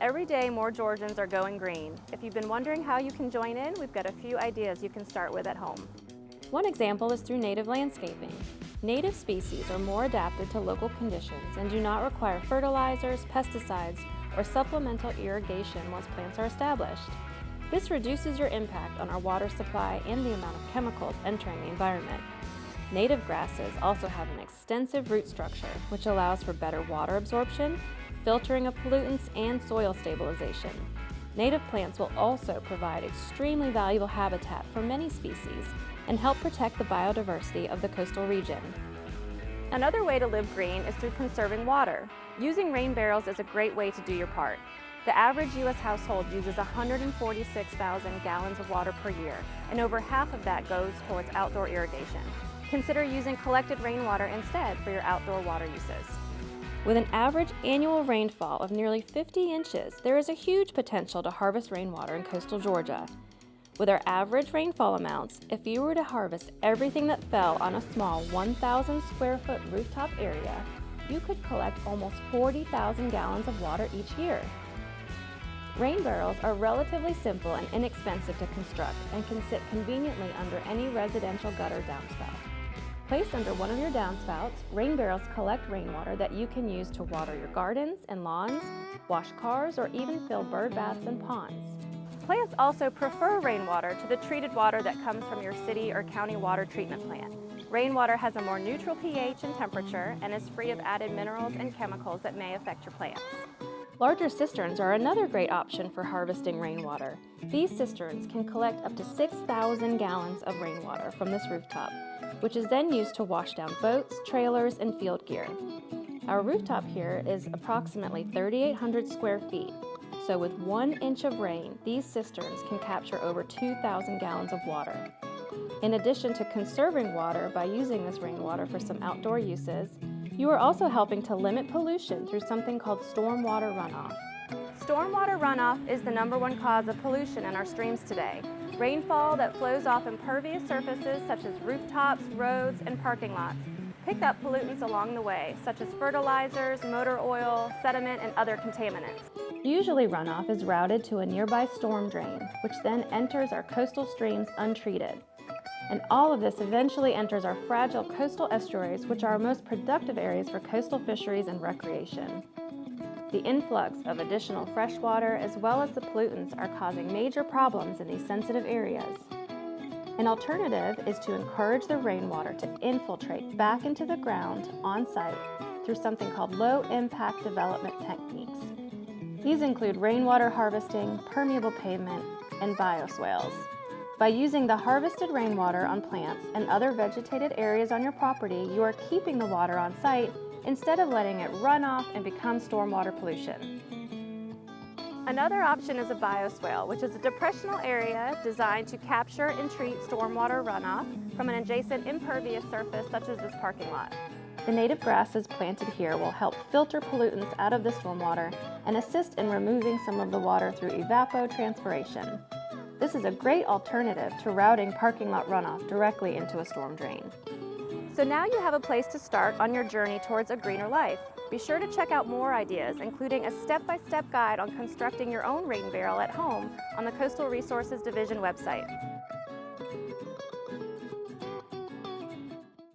Every day, more Georgians are going green. If you've been wondering how you can join in, we've got a few ideas you can start with at home. One example is through native landscaping. Native species are more adapted to local conditions and do not require fertilizers, pesticides, or supplemental irrigation once plants are established. This reduces your impact on our water supply and the amount of chemicals entering the environment. Native grasses also have an extensive root structure, which allows for better water absorption, filtering of pollutants, and soil stabilization. Native plants will also provide extremely valuable habitat for many species and help protect the biodiversity of the coastal region. Another way to live green is through conserving water. Using rain barrels is a great way to do your part. The average U.S. household uses 146,000 gallons of water per year, and over half of that goes towards outdoor irrigation. Consider using collected rainwater instead for your outdoor water uses. With an average annual rainfall of nearly 50 inches, there is a huge potential to harvest rainwater in coastal Georgia. With our average rainfall amounts, if you were to harvest everything that fell on a small 1,000 square foot rooftop area, you could collect almost 40,000 gallons of water each year. Rain barrels are relatively simple and inexpensive to construct and can sit conveniently under any residential gutter downspout. Placed under one of your downspouts, rain barrels collect rainwater that you can use to water your gardens and lawns, wash cars, or even fill bird baths and ponds. Plants also prefer rainwater to the treated water that comes from your city or county water treatment plant. Rainwater has a more neutral pH and temperature and is free of added minerals and chemicals that may affect your plants. Larger cisterns are another great option for harvesting rainwater. These cisterns can collect up to 6,000 gallons of rainwater from this rooftop, which is then used to wash down boats, trailers, and field gear. Our rooftop here is approximately 3,800 square feet, so with 1 inch of rain, these cisterns can capture over 2,000 gallons of water. In addition to conserving water by using this rainwater for some outdoor uses, you are also helping to limit pollution through something called stormwater runoff. Stormwater runoff is the #1 cause of pollution in our streams today. Rainfall that flows off impervious surfaces such as rooftops, roads, and parking lots pick up pollutants along the way, such as fertilizers, motor oil, sediment, and other contaminants. Usually runoff is routed to a nearby storm drain, which then enters our coastal streams untreated. And all of this eventually enters our fragile coastal estuaries, which are our most productive areas for coastal fisheries and recreation. The influx of additional fresh water as well as the pollutants are causing major problems in these sensitive areas. An alternative is to encourage the rainwater to infiltrate back into the ground on site through something called low-impact development techniques. These include rainwater harvesting, permeable pavement, and bioswales. By using the harvested rainwater on plants and other vegetated areas on your property, you are keeping the water on site instead of letting it run off and become stormwater pollution. Another option is a bioswale, which is a depressional area designed to capture and treat stormwater runoff from an adjacent impervious surface such as this parking lot. The native grasses planted here will help filter pollutants out of the stormwater and assist in removing some of the water through evapotranspiration. This is a great alternative to routing parking lot runoff directly into a storm drain. So now you have a place to start on your journey towards a greener life. Be sure to check out more ideas, including a step-by-step guide on constructing your own rain barrel at home on the Coastal Resources Division website.